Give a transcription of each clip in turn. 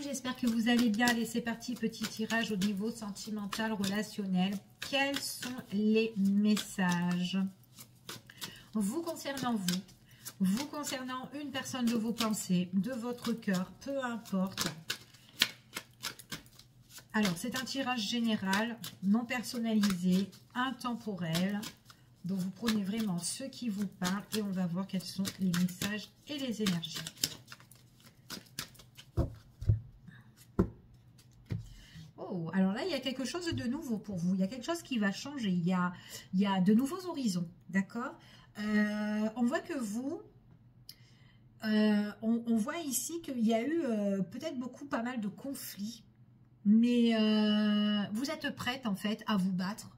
j'espère que vous allez bien. Allez, c'est parti, petit tirage au niveau sentimental, relationnel. Quels sont les messages vous concernant vous concernant une personne de vos pensées, de votre cœur, peu importe. Alors, c'est un tirage général, non personnalisé, intemporel. Donc, vous prenez vraiment ce qui vous parle et on va voir quels sont les messages et les énergies. Oh, alors là, il y a quelque chose de nouveau pour vous. Il y a quelque chose qui va changer. Il y a de nouveaux horizons, d'accord? On voit que vous... on voit ici qu'il y a eu peut-être pas mal de conflits. Mais vous êtes prête en fait à vous battre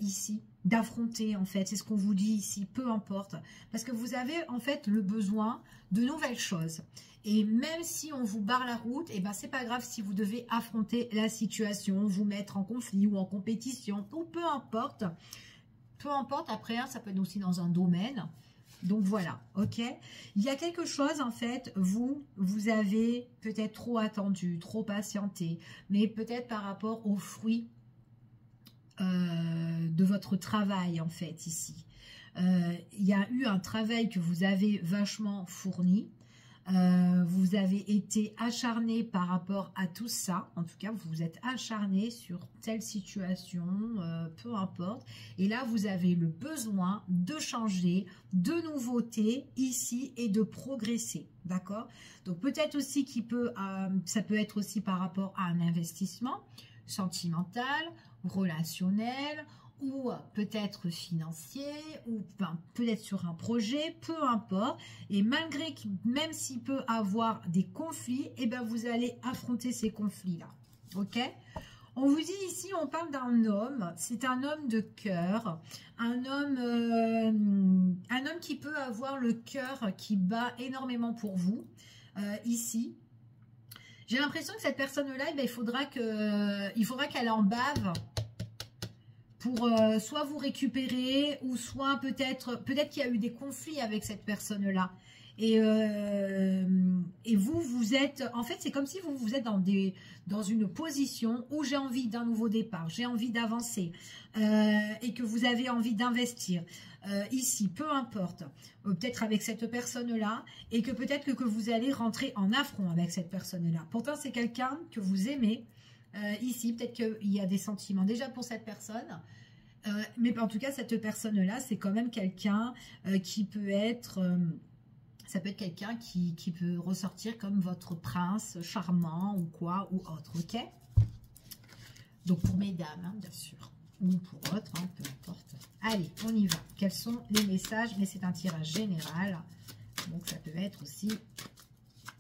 ici, d'affronter en fait, c'est ce qu'on vous dit ici, peu importe. Parce que vous avez en fait le besoin de nouvelles choses. Et même si on vous barre la route, et ben c'est pas grave si vous devez affronter la situation, vous mettre en conflit ou en compétition, ou peu importe. Peu importe, après ça peut être aussi dans un domaine. Donc voilà, ok. Il y a quelque chose en fait, vous avez peut-être trop attendu, trop patienté, mais peut-être par rapport aux fruits de votre travail en fait ici. Il y a eu un travail que vous avez vachement fourni. Vous avez été acharné par rapport à tout ça. En tout cas, vous vous êtes acharné sur telle situation, peu importe. Et là, vous avez le besoin de changer, de nouveautés ici et de progresser. D'accord? Donc, peut-être aussi ça peut être aussi par rapport à un investissement sentimental, relationnel, ou peut-être financier, ou peut-être sur un projet, peu importe. Et malgré que, même s'il peut avoir des conflits, et ben vous allez affronter ces conflits-là. Ok? On vous dit ici, on parle d'un homme, c'est un homme de cœur, un homme qui peut avoir le cœur qui bat énormément pour vous, ici. J'ai l'impression que cette personne-là, eh ben, il faudra qu'elle en bave pour soit vous récupérer ou soit peut-être qu'il y a eu des conflits avec cette personne-là. Et vous êtes, en fait, c'est comme si vous êtes dans une position où j'ai envie d'un nouveau départ, j'ai envie d'avancer et que vous avez envie d'investir ici, peu importe, peut-être avec cette personne-là et que peut-être que vous allez rentrer en affront avec cette personne-là. Pourtant, c'est quelqu'un que vous aimez. Ici, peut-être qu'il y a des sentiments déjà pour cette personne, mais en tout cas, cette personne-là, c'est quand même quelqu'un qui peut être... ça peut être quelqu'un qui peut ressortir comme votre prince charmant ou quoi, ou autre, ok? Donc, pour mesdames, hein, bien sûr, ou pour autres, hein, peu importe. Allez, on y va. Quels sont les messages? Mais c'est un tirage général, donc ça peut être aussi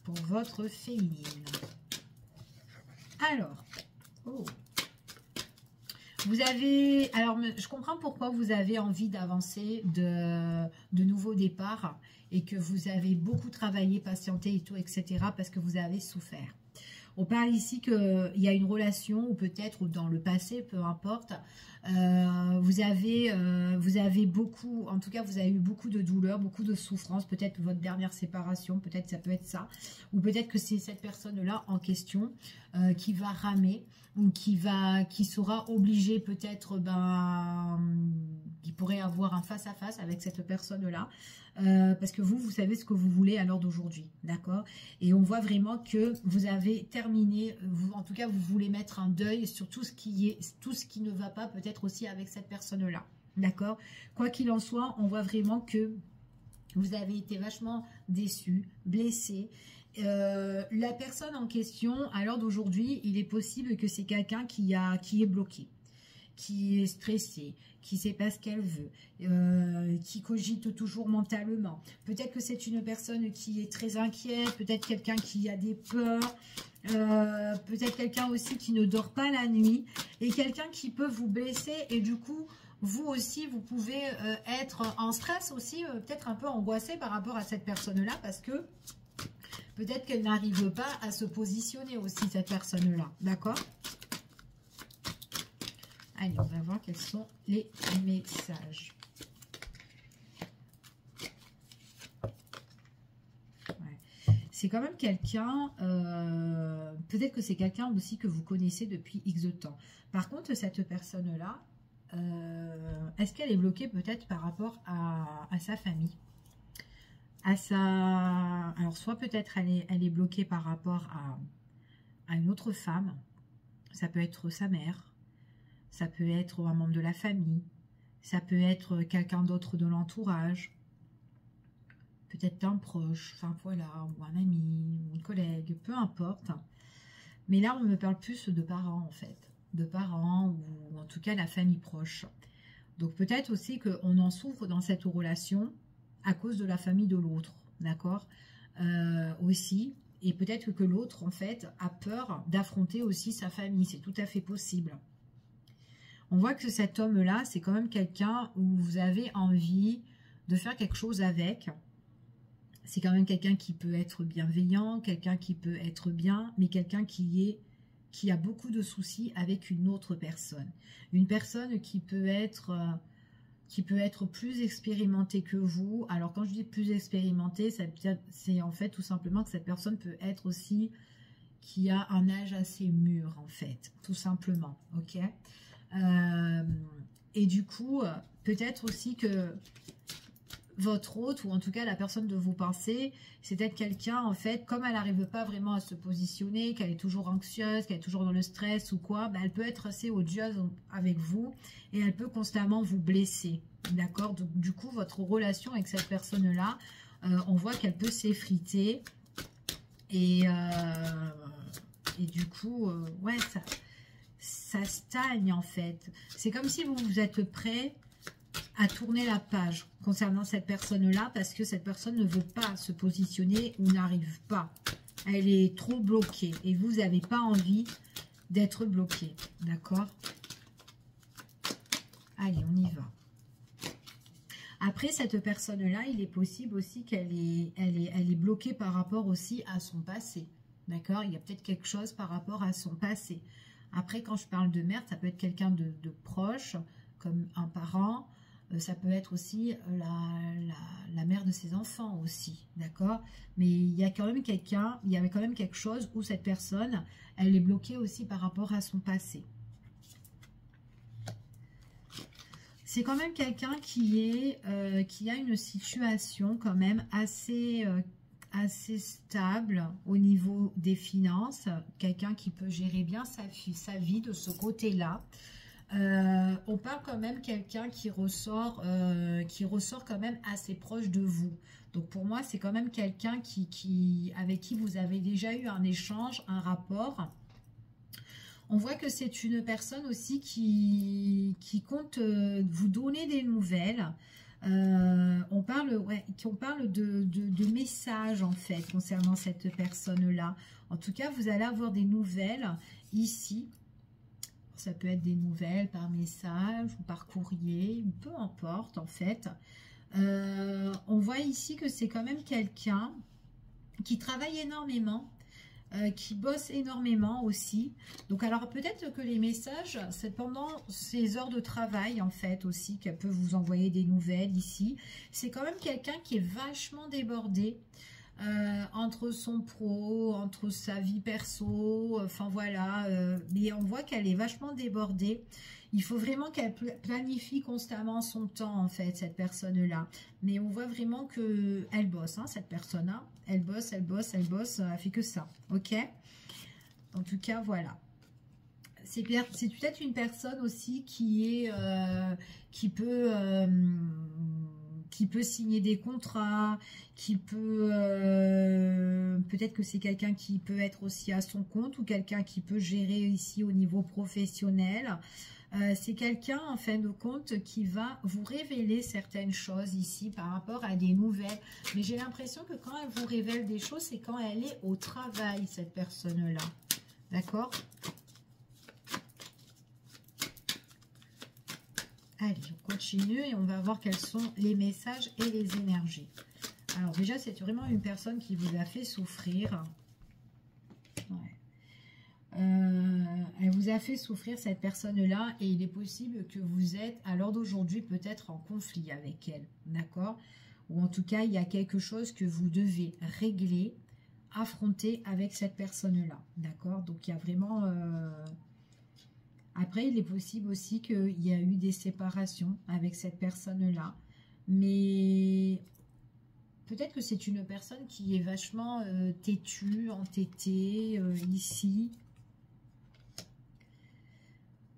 pour votre féminine. Alors, oh. Vous avez, alors je comprends pourquoi vous avez envie d'avancer, de nouveaux départs et que vous avez beaucoup travaillé, patienté et tout, etc. parce que vous avez souffert. On parle ici qu'il y a une relation ou peut-être dans le passé, peu importe, vous avez beaucoup, en tout cas vous avez eu beaucoup de douleurs, beaucoup de souffrances, peut-être votre dernière séparation, peut-être ça peut être ça, ou peut-être que c'est cette personne-là en question qui va ramer ou qui sera obligée peut-être, qui pourrait avoir un face-à-face avec cette personne-là, parce que vous savez ce que vous voulez à l'heure d'aujourd'hui, d'accord? Et on voit vraiment que vous avez terminé, en tout cas vous voulez mettre un deuil sur tout ce qui ne va pas peut-être aussi avec cette personne-là, d'accord? Quoi qu'il en soit, on voit vraiment que vous avez été vachement déçu, blessé. La personne en question, à l'heure d'aujourd'hui, il est possible que c'est quelqu'un qui est bloqué, qui est stressée, qui ne sait pas ce qu'elle veut, qui cogite toujours mentalement. Peut-être que c'est une personne qui est très inquiète, peut-être quelqu'un qui a des peurs, peut-être quelqu'un aussi qui ne dort pas la nuit, et quelqu'un qui peut vous blesser, et du coup, vous aussi, vous pouvez être en stress aussi, peut-être un peu angoissé par rapport à cette personne-là, parce que peut-être qu'elle n'arrive pas à se positionner aussi, cette personne-là, d'accord ? Allez, on va voir quels sont les messages. Ouais. c'est quand même quelqu'un, peut-être que c'est quelqu'un aussi que vous connaissez depuis X de temps. Par contre, cette personne-là, est-ce qu'elle est bloquée peut-être par rapport à sa famille, alors soit peut-être elle est bloquée par rapport à une autre femme, ça peut être sa mère, ça peut être un membre de la famille, ça peut être quelqu'un d'autre de l'entourage, peut-être un proche, enfin voilà, ou un ami, ou une collègue, peu importe. Mais là, on me parle plus de parents en fait, de parents ou en tout cas la famille proche. Donc peut-être aussi qu'on en souffre dans cette relation à cause de la famille de l'autre, d'accord, aussi. Et peut-être que l'autre, en fait, a peur d'affronter aussi sa famille. C'est tout à fait possible. On voit que cet homme-là, c'est quand même quelqu'un où vous avez envie de faire quelque chose avec. C'est quand même quelqu'un qui peut être bienveillant, quelqu'un qui peut être bien, mais quelqu'un qui a beaucoup de soucis avec une autre personne. Une personne qui peut être plus expérimentée que vous. Alors quand je dis plus expérimentée, c'est en fait tout simplement que cette personne peut être aussi qui a un âge assez mûr en fait, tout simplement, ok. Et du coup, peut-être aussi que votre hôte, ou en tout cas la personne de vos pensées, c'est peut-être quelqu'un, en fait, comme elle n'arrive pas vraiment à se positionner, qu'elle est toujours anxieuse, qu'elle est toujours dans le stress ou quoi, ben elle peut être assez odieuse avec vous et elle peut constamment vous blesser, d'accord. Donc du coup, votre relation avec cette personne-là, on voit qu'elle peut s'effriter et du coup, ouais, ça stagne en fait. C'est comme si vous êtes prêt à tourner la page concernant cette personne-là parce que cette personne ne veut pas se positionner ou n'arrive pas. Elle est trop bloquée et vous n'avez pas envie d'être bloqué. D'accord? Allez, on y va. Après, cette personne-là, il est possible aussi qu'elle est bloquée par rapport aussi à son passé. D'accord? Il y a peut-être quelque chose par rapport à son passé. Après, quand je parle de merde, ça peut être quelqu'un de proche, comme un parent. Ça peut être aussi la mère de ses enfants aussi, d'accord? Mais il y a quand même quelqu'un, il y avait quand même quelque chose où cette personne, elle est bloquée aussi par rapport à son passé. C'est quand même quelqu'un qui a une situation quand même assez stable au niveau des finances, quelqu'un qui peut gérer bien sa vie de ce côté-là. On parle quand même quelqu'un qui ressort quand même assez proche de vous. Donc pour moi, c'est quand même quelqu'un avec qui vous avez déjà eu un échange, un rapport. On voit que c'est une personne aussi qui compte vous donner des nouvelles. On parle de messages en fait concernant cette personne-là. En tout cas, vous allez avoir des nouvelles ici. Ça peut être des nouvelles par message ou par courrier, ou peu importe en fait. On voit ici que c'est quand même quelqu'un qui travaille énormément, qui bosse énormément aussi. Donc alors peut-être que les messages, c'est pendant ces heures de travail en fait aussi qu'elle peut vous envoyer des nouvelles ici. C'est quand même quelqu'un qui est vachement débordé. Entre son pro, entre sa vie perso, enfin voilà, mais on voit qu'elle est vachement débordée. Il faut vraiment qu'elle planifie constamment son temps en fait, cette personne-là. Mais on voit vraiment que elle bosse, hein, cette personne-là. Elle bosse, elle bosse, elle bosse, elle fait que ça, ok? En tout cas, voilà. C'est peut-être une personne aussi qui peut signer des contrats, qui peut peut-être que c'est quelqu'un qui peut être aussi à son compte ou quelqu'un qui peut gérer ici au niveau professionnel. C'est quelqu'un en fin de compte qui va vous révéler certaines choses ici par rapport à des nouvelles. Mais j'ai l'impression que quand elle vous révèle des choses, c'est quand elle est au travail, cette personne-là. D'accord ? Allez, on continue et on va voir quels sont les messages et les énergies. Alors déjà, c'est vraiment une personne qui vous a fait souffrir. Ouais. Elle vous a fait souffrir, cette personne-là, et il est possible que vous êtes, à l'heure d'aujourd'hui, peut-être en conflit avec elle. D'accord ? Ou en tout cas, il y a quelque chose que vous devez régler affronter avec cette personne-là. D'accord? Donc, il y a vraiment... Après, il est possible aussi qu'il y a eu des séparations avec cette personne-là. Mais peut-être que c'est une personne qui est vachement têtue, entêtée, ici.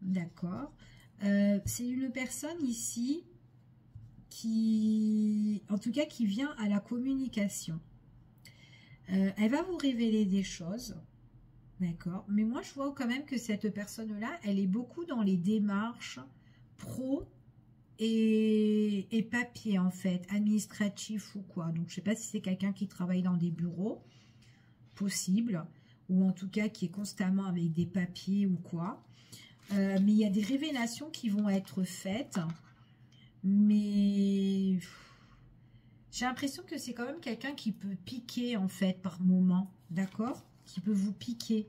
D'accord. C'est une personne ici qui, en tout cas, qui vient à la communication. Elle va vous révéler des choses. D'accord. Mais moi, je vois quand même que cette personne-là, elle est beaucoup dans les démarches pro et papier, en fait, administratif ou quoi. Donc, je ne sais pas si c'est quelqu'un qui travaille dans des bureaux, possible, ou en tout cas qui est constamment avec des papiers ou quoi. Mais il y a des révélations qui vont être faites. Mais j'ai l'impression que c'est quand même quelqu'un qui peut piquer, en fait, par moment. D'accord ? Qui peut vous piquer.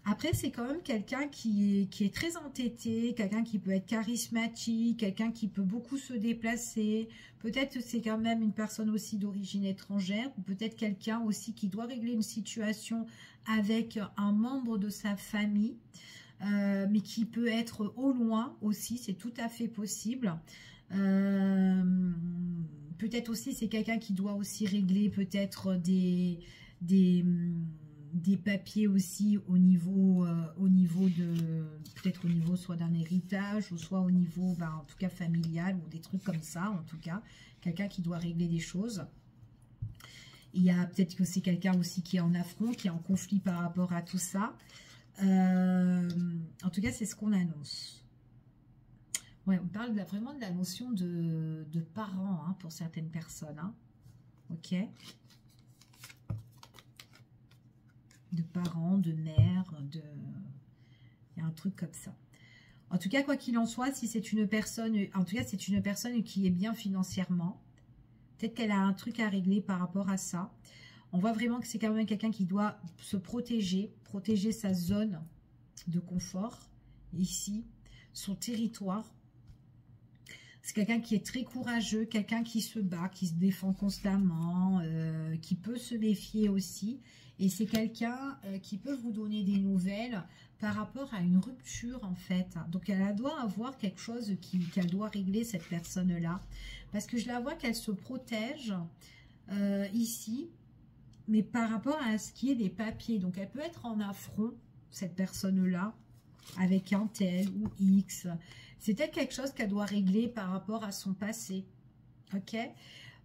Après, c'est quand même quelqu'un qui est très entêté, quelqu'un qui peut être charismatique, quelqu'un qui peut beaucoup se déplacer. Peut-être que c'est quand même une personne aussi d'origine étrangère, ou peut-être quelqu'un aussi qui doit régler une situation avec un membre de sa famille, mais qui peut être au loin aussi, c'est tout à fait possible. Peut-être aussi c'est quelqu'un qui doit aussi régler peut-être des papiers aussi au niveau de, peut-être au niveau soit d'un héritage ou soit au niveau, en tout cas familial ou des trucs comme ça, en tout cas, quelqu'un qui doit régler des choses. Il y a peut-être que c'est quelqu'un aussi qui est en affront, qui est en conflit par rapport à tout ça. En tout cas, c'est ce qu'on annonce. Ouais, on parle vraiment de la notion de parents hein, pour certaines personnes. Hein. Ok. De parents, de mères, il y a un truc comme ça. En tout cas, quoi qu'il en soit, si c'est une personne, en tout cas, c'est une personne qui est bien financièrement. Peut-être qu'elle a un truc à régler par rapport à ça. On voit vraiment que c'est quand même quelqu'un qui doit se protéger sa zone de confort, ici, son territoire. C'est quelqu'un qui est très courageux, quelqu'un qui se bat, qui se défend constamment, qui peut se méfier aussi. Et c'est quelqu'un qui peut vous donner des nouvelles par rapport à une rupture en fait. Donc elle doit avoir quelque chose qu'elle doit régler cette personne-là. Parce que je la vois qu'elle se protège ici, mais par rapport à ce qui est des papiers. Donc elle peut être en affront, cette personne-là, avec un tel ou X. C'est peut-être quelque chose qu'elle doit régler par rapport à son passé. Ok ?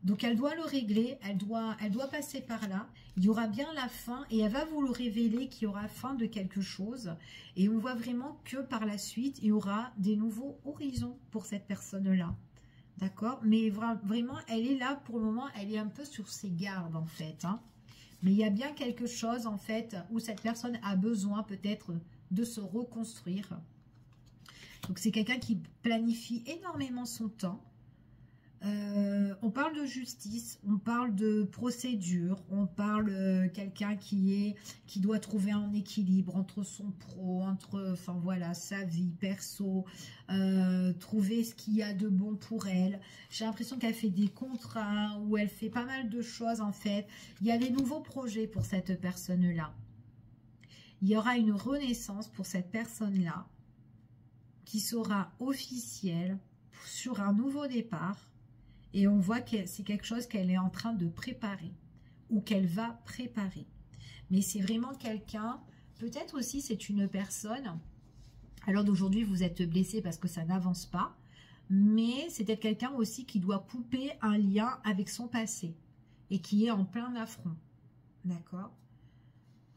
Donc elle doit le régler, elle doit passer par là. Il y aura bien la fin et elle va vous le révéler qu'il y aura fin de quelque chose. Et on voit vraiment que par la suite, il y aura des nouveaux horizons pour cette personne-là. D'accord? Mais vraiment, elle est là pour le moment, elle est un peu sur ses gardes en fait. Hein. Mais il y a bien quelque chose en fait où cette personne a besoin peut-être de se reconstruire. Donc c'est quelqu'un qui planifie énormément son temps. On parle de justice, on parle de procédure, on parle quelqu'un qui doit trouver un équilibre entre son pro, enfin voilà, sa vie perso, trouver ce qu'il y a de bon pour elle. J'ai l'impression qu'elle fait des contrats, ou elle fait pas mal de choses en fait. Il y a des nouveaux projets pour cette personne-là. Il y aura une renaissance pour cette personne-là qui sera officielle sur un nouveau départ. Et on voit que c'est quelque chose qu'elle est en train de préparer ou qu'elle va préparer. Mais c'est vraiment quelqu'un, peut-être aussi c'est une personne, alors d'aujourd'hui vous êtes blessé parce que ça n'avance pas, mais c'est peut-être quelqu'un aussi qui doit couper un lien avec son passé et qui est en plein affront. D'accord ?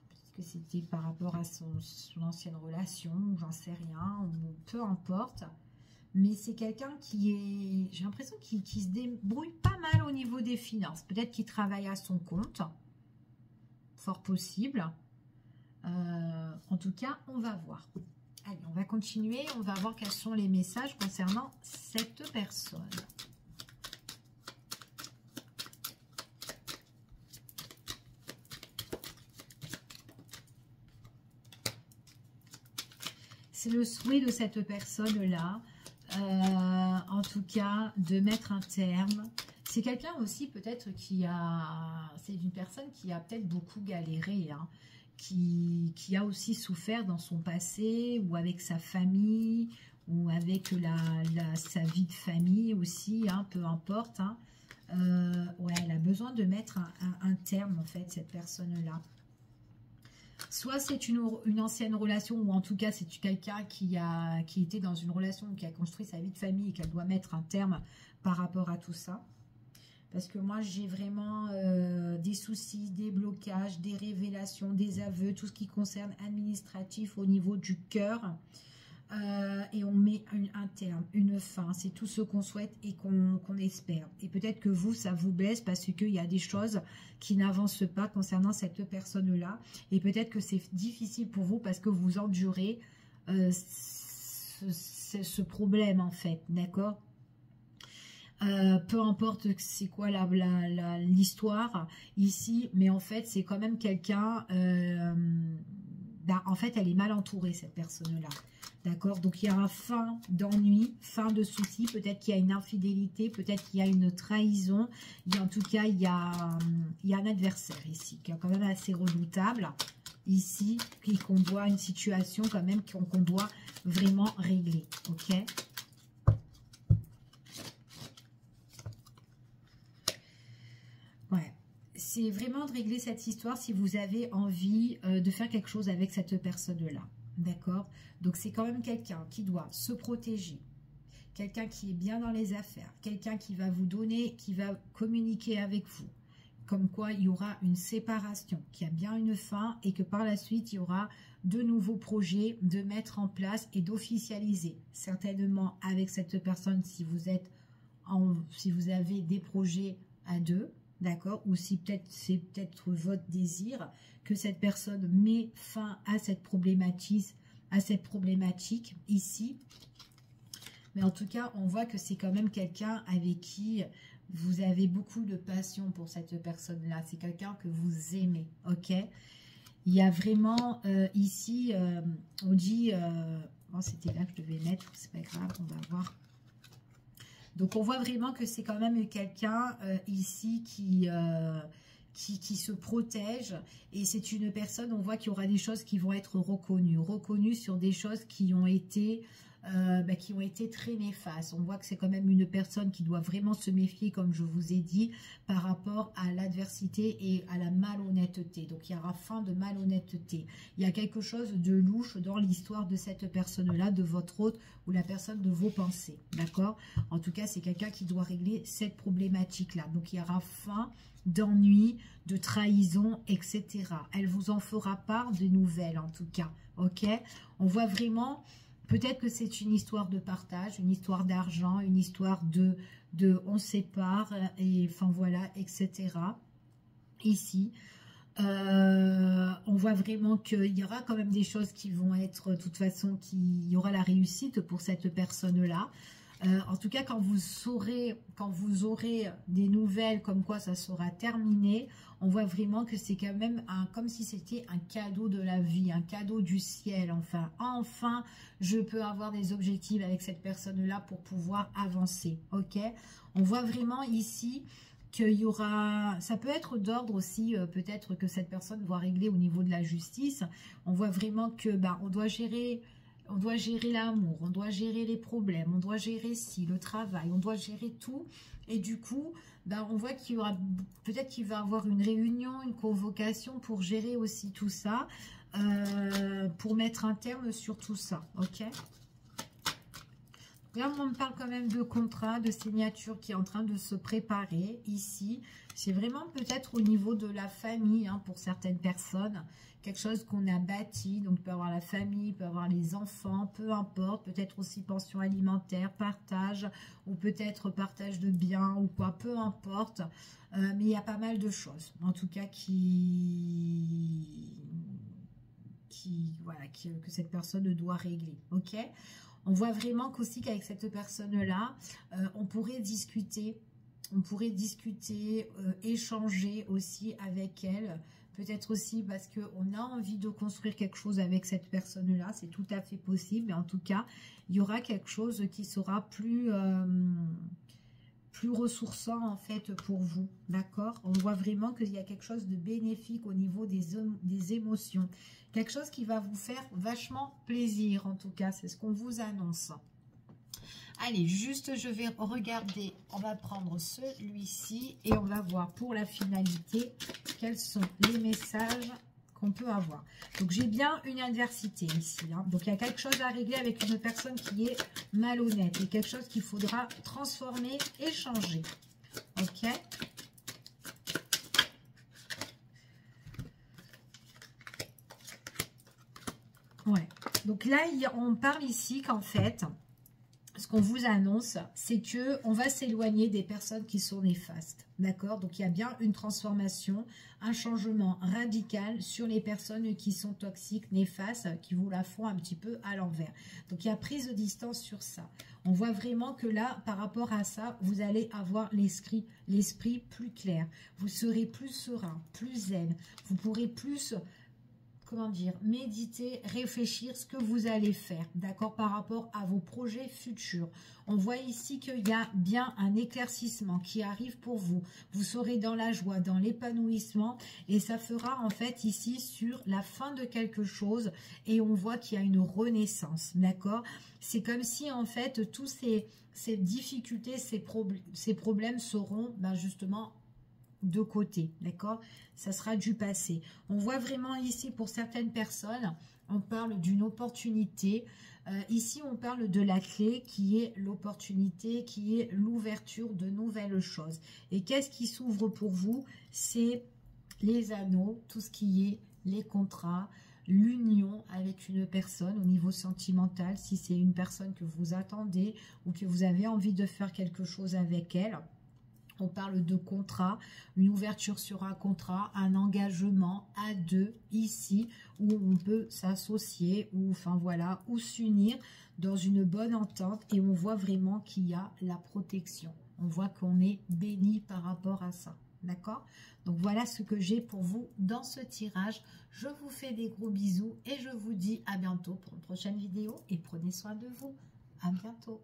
Peut-être que c'était par rapport à son ancienne relation, ou j'en sais rien, ou peu importe. Mais c'est quelqu'un qui est, j'ai l'impression qu'il se débrouille pas mal au niveau des finances. Peut-être qu'il travaille à son compte, fort possible. En tout cas, on va voir. Allez, on va continuer. On va voir quels sont les messages concernant cette personne. C'est le souhait de cette personne-là. En tout cas, de mettre un terme. C'est quelqu'un aussi peut-être qui a... C'est une personne qui a peut-être beaucoup galéré, hein, qui a aussi souffert dans son passé, ou avec sa famille, ou avec sa vie de famille aussi, hein, peu importe. Hein. Ouais, elle a besoin de mettre un terme, en fait, cette personne-là. Soit c'est une ancienne relation, ou en tout cas c'est quelqu'un qui était dans une relation, qui a construit sa vie de famille et qu'elle doit mettre un terme par rapport à tout ça. Parce que moi j'ai vraiment des soucis, des blocages, des révélations, des aveux, tout ce qui concerne administratif au niveau du cœur. Et on met un terme, une fin. C'est tout ce qu'on souhaite et qu'on espère. Et peut-être que vous, ça vous blesse parce qu'il y a des choses qui n'avancent pas concernant cette personne-là. Et peut-être que c'est difficile pour vous parce que vous endurez ce problème en fait, d'accord ? Peu importe c'est quoi l'histoire ici, mais en fait c'est quand même quelqu'un, en fait elle est mal entourée cette personne-là. D'accord, donc il y aura fin d'ennui, fin de soucis, peut-être qu'il y a une infidélité, peut-être qu'il y a une trahison. En tout cas, il y a un adversaire ici, qui est quand même assez redoutable, ici, et qu'on doit, une situation quand même qu'on doit vraiment régler, ok ? Ouais, c'est vraiment de régler cette histoire si vous avez envie de faire quelque chose avec cette personne-là. D'accord? Donc, c'est quand même quelqu'un qui doit se protéger, quelqu'un qui est bien dans les affaires, quelqu'un qui va vous donner, qui va communiquer avec vous, comme quoi il y aura une séparation, qui a bien une fin et que par la suite, il y aura de nouveaux projets de mettre en place et d'officialiser. Certainement avec cette personne, si vous avez des projets à deux, d'accord, ou si c'est peut-être votre désir que cette personne met fin à cette problématique ici. Mais en tout cas, on voit que c'est quand même quelqu'un avec qui vous avez beaucoup de passion pour cette personne-là. C'est quelqu'un que vous aimez, ok? Il y a vraiment ici, on dit, oh, c'était là que je devais mettre, c'est pas grave, on va voir. Donc, on voit vraiment que c'est quand même quelqu'un ici qui se protège. Et c'est une personne, on voit qu'il y aura des choses qui vont être reconnues sur des choses qui ont été très néfastes. On voit que c'est quand même une personne qui doit vraiment se méfier, comme je vous ai dit, par rapport à l'adversité et à la malhonnêteté. Donc, il y aura fin de malhonnêteté. Il y a quelque chose de louche dans l'histoire de cette personne-là, de votre hôte ou la personne de vos pensées. D'accord? En tout cas, c'est quelqu'un qui doit régler cette problématique-là. Donc, il y aura fin d'ennui, de trahison, etc. Elle vous en fera part de nouvelles, en tout cas. Ok? On voit vraiment... Peut-être que c'est une histoire de partage, une histoire d'argent, une histoire de on sépare, et enfin voilà, etc. Ici, on voit vraiment qu'il y aura quand même des choses qui vont être, de toute façon, il y aura la réussite pour cette personne-là. En tout cas, quand vous aurez des nouvelles comme quoi ça sera terminé, on voit vraiment que c'est quand même comme si c'était un cadeau de la vie, un cadeau du ciel. Enfin, je peux avoir des objectifs avec cette personne-là pour pouvoir avancer. Ok? On voit vraiment ici qu'il y aura, ça peut être d'ordre aussi, peut-être que cette personne doit régler au niveau de la justice. On voit vraiment que on doit gérer l'amour, on doit gérer les problèmes, on doit gérer le travail, on doit gérer tout. Et du coup, on voit qu'il y aura, peut-être qu'il va y avoir une réunion, une convocation pour gérer aussi tout ça, pour mettre un terme sur tout ça, ok? Là, on me parle quand même de contrat, de signature qui est en train de se préparer ici. C'est vraiment peut-être au niveau de la famille, hein, pour certaines personnes. Quelque chose qu'on a bâti, donc il peut avoir la famille, il peut avoir les enfants, peu importe. Peut-être aussi pension alimentaire, partage, ou peut-être partage de biens ou quoi, peu importe. Mais il y a pas mal de choses, en tout cas, que cette personne doit régler, ok? On voit vraiment qu'aussi qu'avec cette personne-là, on pourrait discuter, échanger aussi avec elle. Peut-être aussi parce qu'on a envie de construire quelque chose avec cette personne-là. C'est tout à fait possible. Mais en tout cas, il y aura quelque chose qui sera plus plus ressourçant en fait pour vous, d'accord? On voit vraiment qu'il y a quelque chose de bénéfique au niveau des émotions. Quelque chose qui va vous faire vachement plaisir, en tout cas, c'est ce qu'on vous annonce. Allez, juste je vais regarder, on va prendre celui-ci et on va voir pour la finalité quels sont les messages qu'on peut avoir. Donc j'ai bien une adversité ici, hein. Donc il y a quelque chose à régler avec une personne qui est malhonnête et quelque chose qu'il faudra transformer et changer. Ok. Ouais. Donc là, on parle ici qu'en fait, ce qu'on vous annonce, c'est que on va s'éloigner des personnes qui sont néfastes. D'accord? Donc, il y a bien une transformation, un changement radical sur les personnes qui sont toxiques, néfastes, qui vous la font un petit peu à l'envers. Donc, il y a prise de distance sur ça. On voit vraiment que là, par rapport à ça, vous allez avoir l'esprit plus clair. Vous serez plus serein, plus zen. Vous pourrez plus... comment dire, méditer, réfléchir ce que vous allez faire, d'accord, par rapport à vos projets futurs. On voit ici qu'il y a bien un éclaircissement qui arrive pour vous. Vous serez dans la joie, dans l'épanouissement et ça fera en fait ici sur la fin de quelque chose et on voit qu'il y a une renaissance, d'accord. C'est comme si en fait tous ces difficultés, ces problèmes seront justement de côté, d'accord? Ça sera du passé. On voit vraiment ici pour certaines personnes, on parle d'une opportunité. Ici, on parle de la clé qui est l'opportunité, qui est l'ouverture de nouvelles choses. Et qu'est-ce qui s'ouvre pour vous? C'est les anneaux, tout ce qui est les contrats, l'union avec une personne au niveau sentimental, si c'est une personne que vous attendez ou que vous avez envie de faire quelque chose avec elle. On parle de contrat, une ouverture sur un contrat, un engagement à deux ici où on peut s'associer ou enfin voilà ou s'unir dans une bonne entente et on voit vraiment qu'il y a la protection. On voit qu'on est béni par rapport à ça. D'accord? Donc voilà ce que j'ai pour vous dans ce tirage. Je vous fais des gros bisous et je vous dis à bientôt pour une prochaine vidéo et prenez soin de vous. À bientôt.